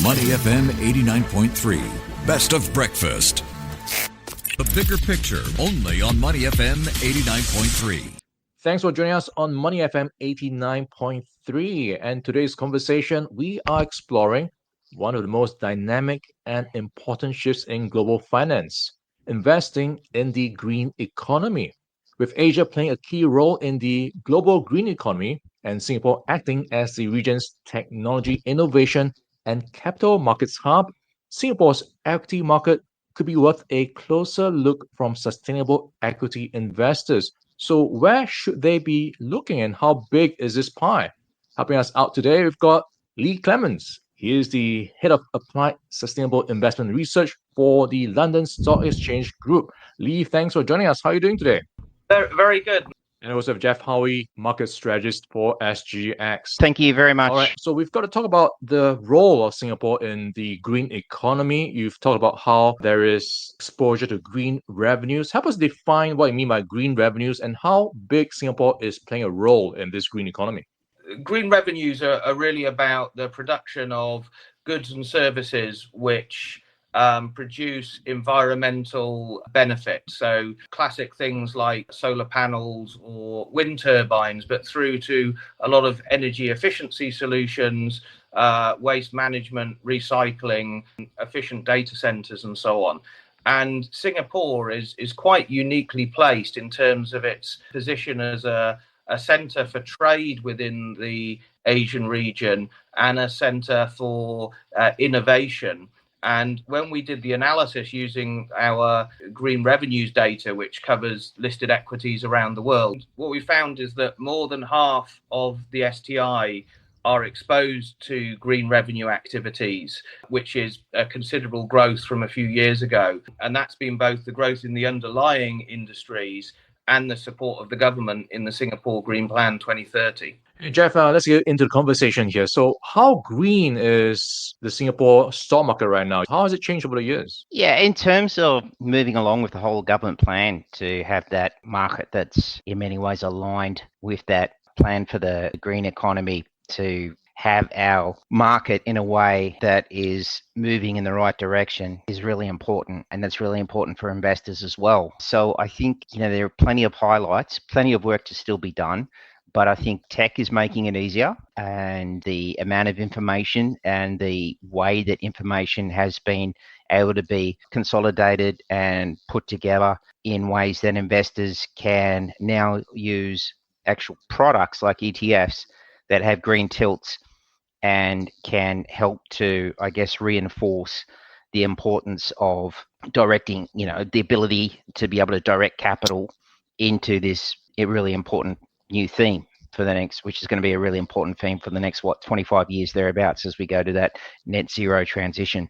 Money FM 89.3. Best of breakfast. The bigger picture only on Money FM 89.3. Thanks for joining us on Money FM 89.3. And today's conversation, we are exploring one of the most dynamic and important shifts in global finance, investing in the green economy. With Asia playing a key role in the global green economy and Singapore acting as the region's technology innovation and capital markets hub, Singapore's equity market could be worth a closer look from sustainable equity investors. So, where should they be looking and how big is this pie? Helping us out today, we've got Clements. He is the head of applied sustainable investment research for the London Stock Exchange Group. Thanks for joining us. How are you doing today? Very good. And also Geoff, Howie, market strategist for SGX. Thank you very much. All right, so we've got to talk about the role of Singapore in the green economy. You've talked about how there is exposure to green revenues. Help us define what you mean by green revenues and how big Singapore is playing a role in this green economy. Green revenues are really about the production of goods and services which produce environmental benefits. So classic things like solar panels or wind turbines, but through to a lot of energy efficiency solutions, waste management, recycling, efficient data centers, and so on. And Singapore is quite uniquely placed in terms of its position as a centre for trade within the Asian region and a centre for innovation. And when we did the analysis using our green revenues data, which covers listed equities around the world, what we found is that more than half of the STI are exposed to green revenue activities, which is a considerable growth from a few years ago. And that's been both the growth in the underlying industries and the support of the government in the Singapore Green Plan 2030. Geoff, let's get into the conversation here. So how green is the Singapore stock market right now? How has it changed over the years? Yeah, in terms of moving along with the whole government plan to have that market that's in many ways aligned with that plan for the green economy, to have our market in a way that is moving in the right direction is really important. And that's really important for investors as well. So I think, there are plenty of highlights, plenty of work to still be done. But I think tech is making it easier, and the amount of information and the way that information has been able to be consolidated and put together in ways that investors can now use actual products like ETFs that have green tilts and can help to, I guess, reinforce the importance of directing, the ability to be able to direct capital into this really important new theme for the next, which is going to be a really important theme for the next 25 years thereabouts as we go to that net zero transition.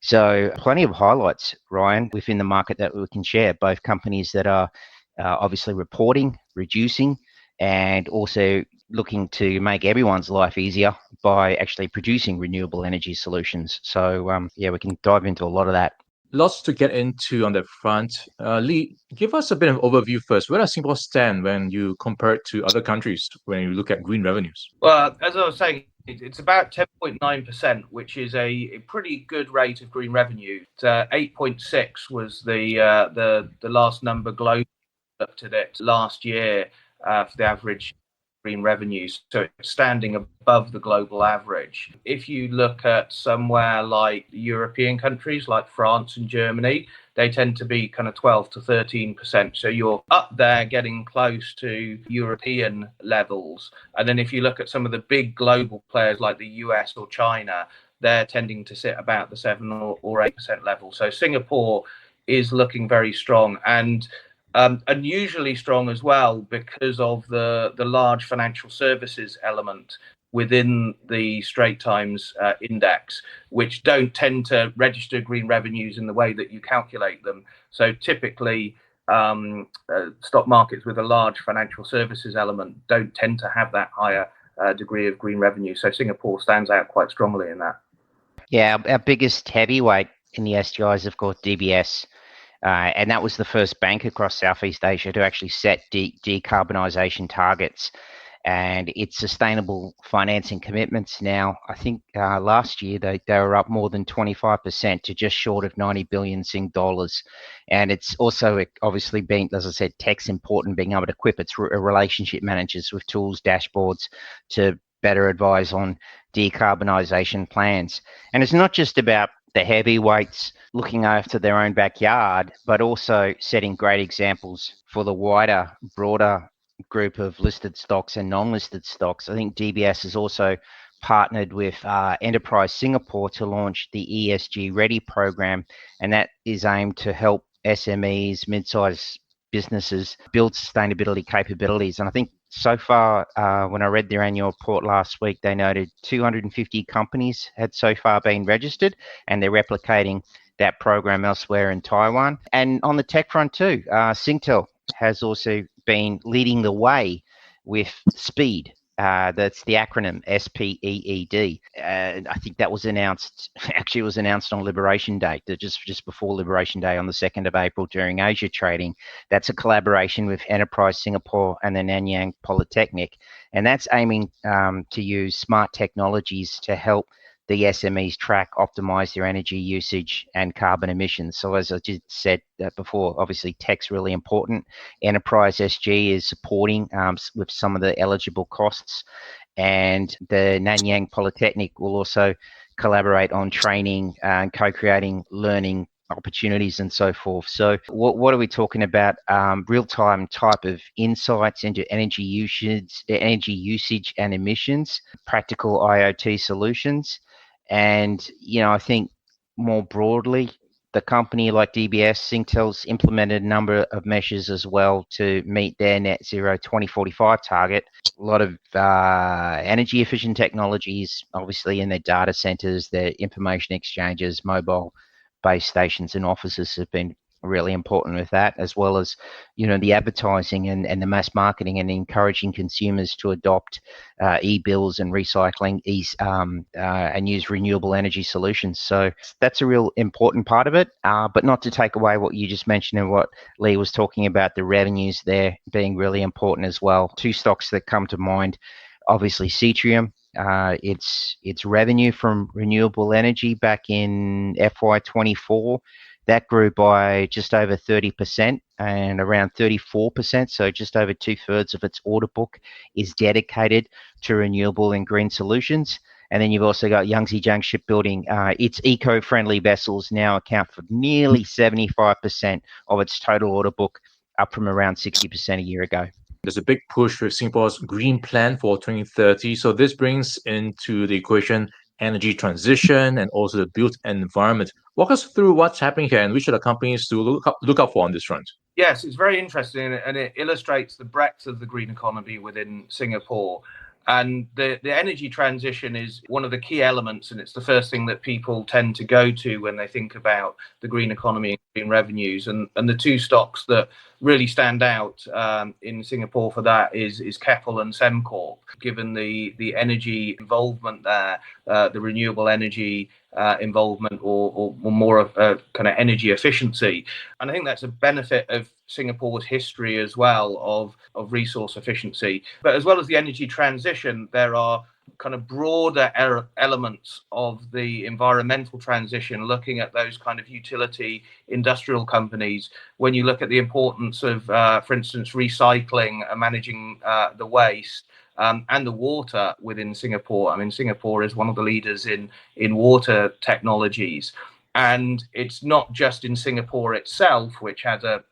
So plenty of highlights, Ryan, within the market that we can share, both companies that are obviously reporting, reducing, and also looking to make everyone's life easier by actually producing renewable energy solutions. So we can dive into a lot of that. Lots to get into on that front. Give us a bit of an overview first. Where does Singapore stand when you compare it to other countries when you look at green revenues? Well, as I was saying, it's about 10.9%, which is a pretty good rate of green revenue. 8.6 was the last number globally looked at it last year for the average green revenues, so it's standing above the global average. If you look at somewhere like European countries like France and Germany, they tend to be kind of 12 to 13%. So you're up there getting close to European levels. And then if you look at some of the big global players like the US or China, they're tending to sit about the 7 or 8% level. So Singapore is looking very strong and unusually strong as well because of the large financial services element within the Straits Times index, which don't tend to register green revenues in the way that you calculate them. So typically, stock markets with a large financial services element don't tend to have that higher degree of green revenue. So Singapore stands out quite strongly in that. Yeah, our biggest heavyweight in the STI is, of course, DBS. And that was the first bank across Southeast Asia to actually set decarbonisation targets. and its sustainable financing commitments now, I think last year they were up more than 25% to just short of 90 billion Sing dollars. And it's also obviously been, as I said, tech's important, being able to equip its relationship managers with tools, dashboards to better advise on decarbonisation plans. And it's not just about the heavyweights looking after their own backyard, but also setting great examples for the wider, broader group of listed stocks and non-listed stocks. I think DBS has also partnered with Enterprise Singapore to launch the ESG Ready program, and that is aimed to help SMEs, mid-sized businesses build sustainability capabilities. And I think so far, when I read their annual report last week, they noted 250 companies had so far been registered, and they're replicating that program elsewhere in Taiwan. And on the tech front too, Singtel has also been leading the way with SPEED. That's the acronym SPEED. I think that was announced, actually it was announced on Liberation Day, just before Liberation Day on the 2nd of April during Asia trading. That's a collaboration with Enterprise Singapore and the Nanyang Polytechnic. And that's aiming to use smart technologies to help the SMEs track, optimize their energy usage and carbon emissions. So as I just said before, obviously tech's really important. Enterprise SG is supporting with some of the eligible costs, and the Nanyang Polytechnic will also collaborate on training and co-creating learning opportunities and so forth. So what are we talking about? Real-time type of insights into energy usage and emissions, practical IoT solutions. And, I think more broadly, the company like DBS, Singtel's implemented a number of measures as well to meet their net zero 2045 target. A lot of energy efficient technologies, obviously in their data centers, their information exchanges, mobile base stations and offices have been really important with that, as well as, the advertising and the mass marketing and encouraging consumers to adopt e-bills and recycling and use renewable energy solutions. So that's a real important part of it, but not to take away what you just mentioned and what Lee was talking about, the revenues there being really important as well. Two stocks that come to mind, obviously Cetrium. Its revenue from renewable energy back in FY24, that grew by just over 30% and around 34%. So just over 2/3 of its order book is dedicated to renewable and green solutions. And then you've also got Yangtze Shipbuilding. Its eco-friendly vessels now account for nearly 75% of its total order book, up from around 60% a year ago. There's a big push with Singapore's green plan for 2030. So this brings into the equation energy transition and also the built environment. Walk us through what's happening here and which are the companies to look up for on this front. Yes, it's very interesting, and it illustrates the breadth of the green economy within Singapore. And the energy transition is one of the key elements, and it's the first thing that people tend to go to when they think about the green economy and green revenues. And the two stocks that really stand out in Singapore for that is Keppel and Sembcorp, given the energy involvement there, the renewable energy involvement or more of a kind of energy efficiency. And I think that's a benefit of Singapore's history as well of resource efficiency. But as well as the energy transition, there are kind of broader elements of the environmental transition, looking at those kind of utility industrial companies. When you look at the importance of, for instance, recycling and managing the waste, and the water within Singapore. I mean, Singapore is one of the leaders in water technologies. And it's not just in Singapore itself, which has a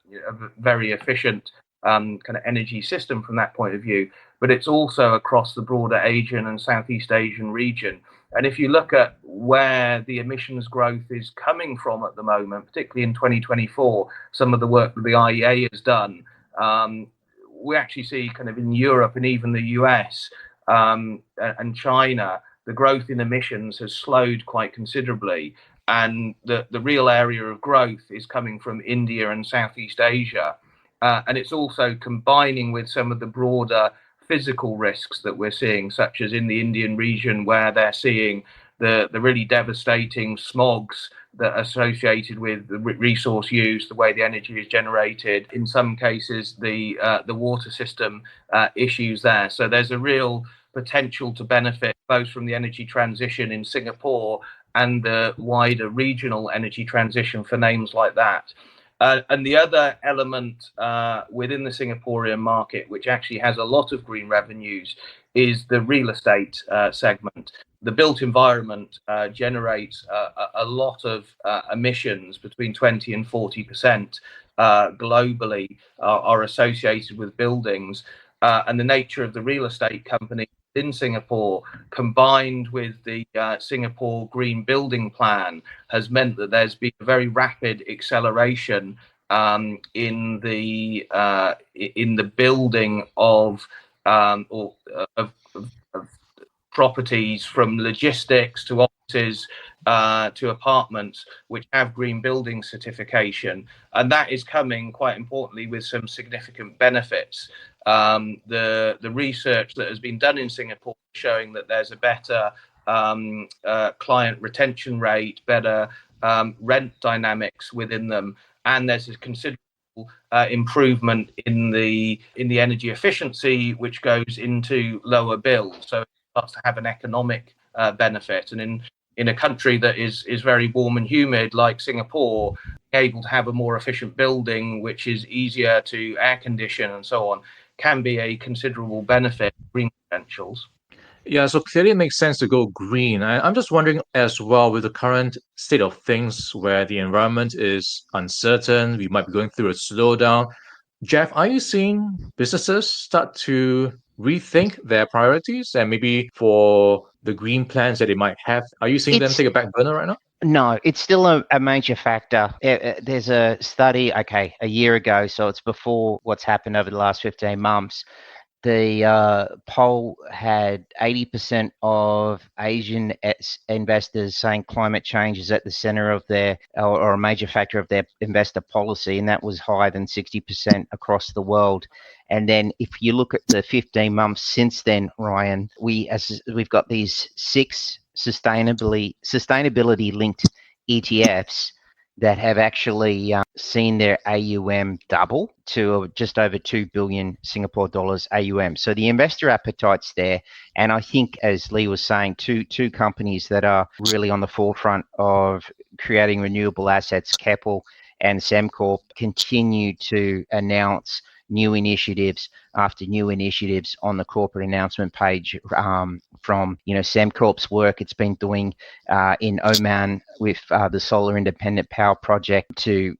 very efficient kind of energy system from that point of view, but it's also across the broader Asian and Southeast Asian region. And if you look at where the emissions growth is coming from at the moment, particularly in 2024, some of the work that the IEA has done, we actually see kind of in Europe and even the US and China, the growth in emissions has slowed quite considerably. And the real area of growth is coming from India and Southeast Asia. And it's also combining with some of the broader physical risks that we're seeing, such as in the Indian region, where they're seeing the really devastating smogs that are associated with the resource use, the way the energy is generated. In some cases, the water system issues there. So there's a real potential to benefit both from the energy transition in Singapore and the wider regional energy transition for names like that. And the other element within the Singaporean market, which actually has a lot of green revenues, is the real estate segment. The built environment generates a lot of emissions, between 20 and 40% globally are associated with buildings. And the nature of the real estate company in Singapore, combined with the Singapore Green Building Plan, has meant that there's been a very rapid acceleration in the building of properties, from logistics to offices to apartments, which have green building certification, and that is coming, quite importantly, with some significant benefits. The research that has been done in Singapore showing that there's a better client retention rate, better rent dynamics within them, and there's a considerable improvement in the energy efficiency, which goes into lower bills. So it starts to have an economic benefit. And in a country that is very warm and humid like Singapore, able to have a more efficient building, which is easier to air condition and so on, can be a considerable benefit of green credentials. Yeah, so clearly it makes sense to go green. I'm just wondering as well, with the current state of things where the environment is uncertain, we might be going through a slowdown. Geoff, are you seeing businesses start to rethink their priorities and maybe for the green plans that they might have? Are you seeing them take a back burner right now? No, it's still a major factor. There's a study, a year ago, so it's before what's happened over the last 15 months. The poll had 80% of Asian investors saying climate change is at the center of their, or a major factor of their investor policy, and that was higher than 60% across the world. And then if you look at the 15 months since then, Ryan, we've got these 6 sustainability linked ETFs that have actually seen their AUM double to just over 2 billion Singapore dollars AUM. So the investor appetite's there. And I think, as Lee was saying, two companies that are really on the forefront of creating renewable assets, Keppel and Sembcorp, continue to announce new initiatives after new initiatives on the corporate announcement page, from Sembcorp's work it's been doing in Oman with the Solar Independent Power Project, to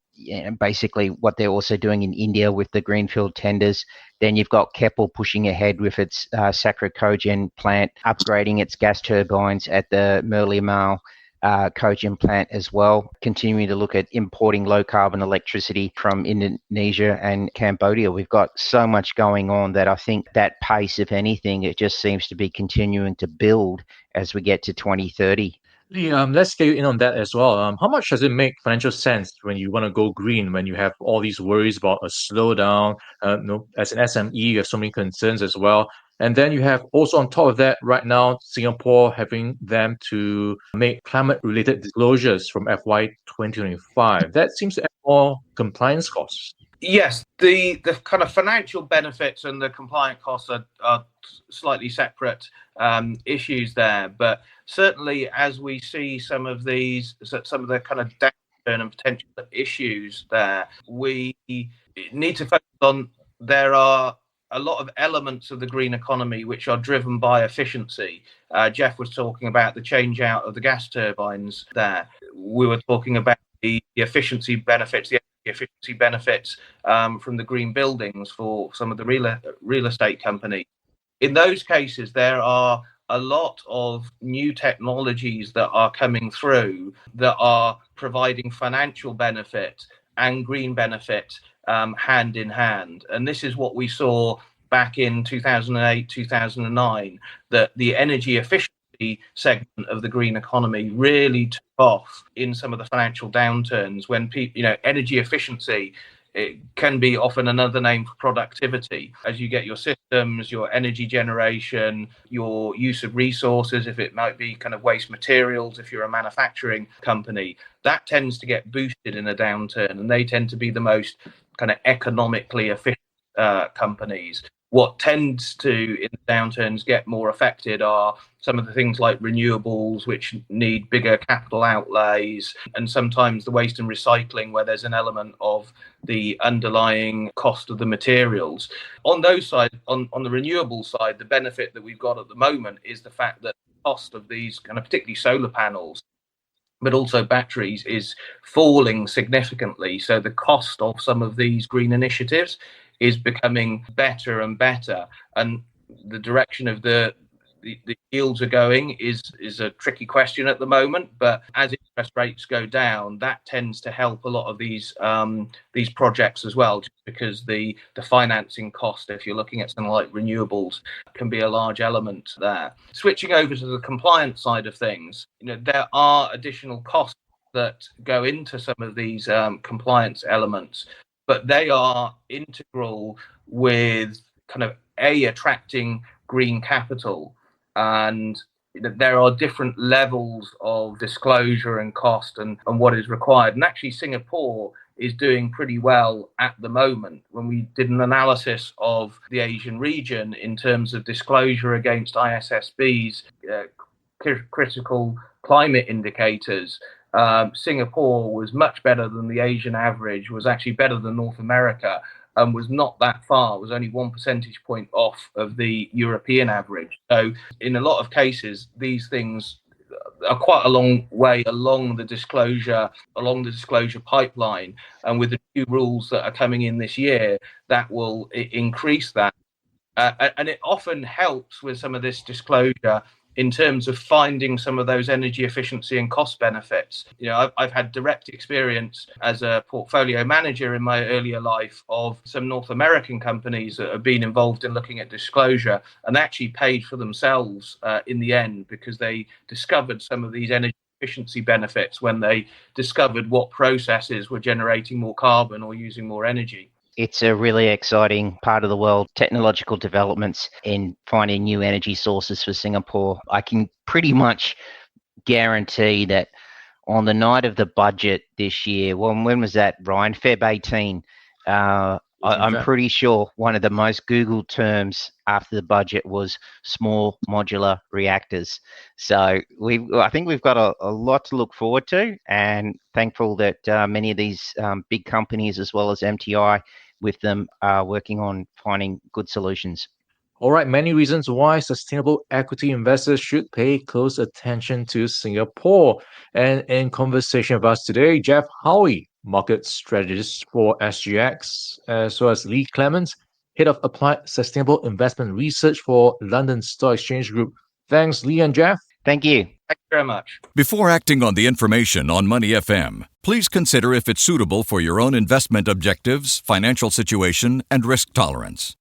basically what they're also doing in India with the greenfield tenders. Then you've got Keppel pushing ahead with its Sakra Cogen plant, upgrading its gas turbines at the Merlimau cogen plant as well, continuing to look at importing low carbon electricity from Indonesia and Cambodia. We've got so much going on that I think that pace, if anything, it just seems to be continuing to build as we get to 2030. Lee, let's get you in on that as well. How much does it make financial sense when you want to go green, when you have all these worries about a slowdown? As an SME, you have so many concerns as well. And then you have also on top of that, right now, Singapore having them to make climate-related disclosures from FY 2025. That seems to add more compliance costs. Yes, the kind of financial benefits and the compliant costs are slightly separate issues there. But certainly, as we see some of the kind of downturn and potential issues there, we need to focus on, there are a lot of elements of the green economy which are driven by efficiency. Geoff was talking about the change out of the gas turbines there. We were talking about the efficiency benefits, the efficiency benefits from the green buildings for some of the real estate companies. In those cases, there are a lot of new technologies that are coming through that are providing financial benefit and green benefit hand in hand. And this is what we saw back in 2008, 2009, that the energy efficiency segment of the green economy really took off in some of the financial downturns when energy efficiency it can be often another name for productivity. As you get your systems, your energy generation, your use of resources, if it might be kind of waste materials, if you're a manufacturing company, that tends to get boosted in a downturn, and they tend to be the most kind of economically efficient companies. What tends to, in downturns, get more affected are some of the things like renewables, which need bigger capital outlays, and sometimes the waste and recycling, where there's an element of the underlying cost of the materials. On those side, on the renewable side, the benefit that we've got at the moment is the fact that the cost of these kind of particularly solar panels, but also batteries, is falling significantly. So the cost of some of these green initiatives is becoming better and better, and the direction of the yields are going is a tricky question at the moment. But as interest rates go down, that tends to help a lot of these projects as well, just because the financing cost, if you're looking at something like renewables, can be a large element there. Switching over to the compliance side of things, there are additional costs that go into some of these compliance elements, but they are integral with kind of attracting green capital. And there are different levels of disclosure and cost and what is required. And actually, Singapore is doing pretty well at the moment. When we did an analysis of the Asian region in terms of disclosure against ISSB's critical climate indicators, Singapore was much better than the Asian average, was actually better than North America, and was not that far, was only 1 percentage point off of the European average. So in a lot of cases, these things are quite a long way along the disclosure pipeline. And with the new rules that are coming in this year, that will increase that. And it often helps with some of this disclosure in terms of finding some of those energy efficiency and cost benefits. I've had direct experience as a portfolio manager in my earlier life of some North American companies that have been involved in looking at disclosure, and they actually paid for themselves in the end, because they discovered some of these energy efficiency benefits when they discovered what processes were generating more carbon or using more energy. It's a really exciting part of the world, technological developments in finding new energy sources for Singapore. I can pretty much guarantee that on the night of the budget this year, when was that, Ryan? Feb 18. I'm pretty sure one of the most Googled terms after the budget was small modular reactors. So I think we've got a lot to look forward to, and thankful that many of these big companies, as well as MTI, with them working on finding good solutions. All right, many reasons why sustainable equity investors should pay close attention to Singapore. And in conversation with us today, Geoff Howie, market strategist for SGX, as well as Lee Clements, head of applied sustainable investment research for London Stock Exchange Group. Thanks, Lee and Geoff. Thank you. Thank you very much. Before acting on the information on Money FM, please consider if it's suitable for your own investment objectives, financial situation, and risk tolerance.